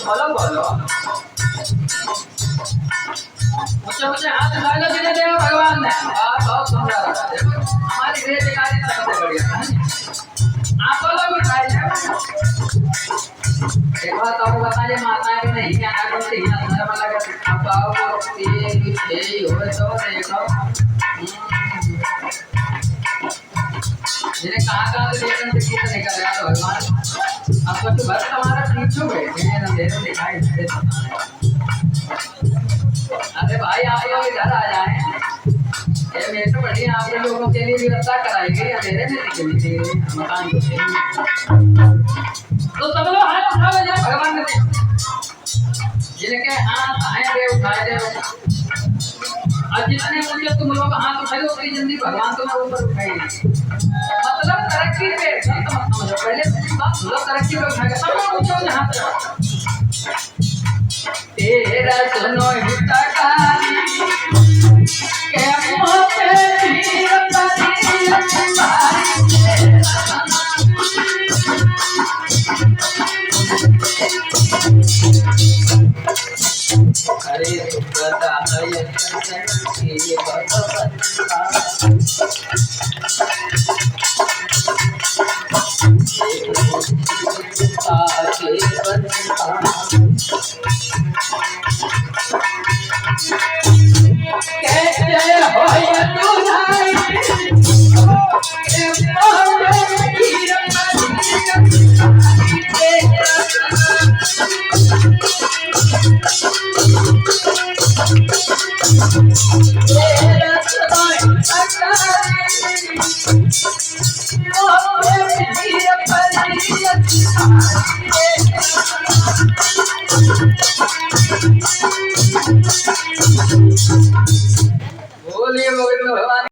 बोलो बोलो ऊंचे ऊंचे हाथ उठा लो धीरे धीरे भगवान ने बहुत सुंदर हमारी गृह अधिकारी सबसे बढ़िया आप बोलो भी खाई एक बात और बता दे माता है नहीं क्या करते हैं अंदर में लगा आप आओ ये हो तो देखो जिन्हें कहाँ से देखने से कितना निकल रहा है भगवान आपको तो बस हमारा पीछे बैठे हैं ना देर दिखाई दे अरे भाई आप लोग इधर आ जाएं ये मेरे तो बढ़िया आप लोगों के लिए व्यवस्था कराएंगे अंधेरे में निकली थी मकान को तो सब लोग हाथ उठा ले भगवान ने जिनके हाथ आए दे उठाए दे और जितने ऊंचे तुम लोग हाथ उठाए उतनी जल्दी भगवान तुम्हारे ऊपर उठाएंगे मतलब तरक्की पे मत समझो पहले बात लोग तरक्की पे उठाएंगे सब लोग ऊंचे ऊंचे हाथ तेरा सुनो हितकारी के मुंह पे वीर परी अरे सुखदा है के भगवंता के बनता कैसे होय तुलाई के मोरे वीर बोलिए गोविंद भगवान।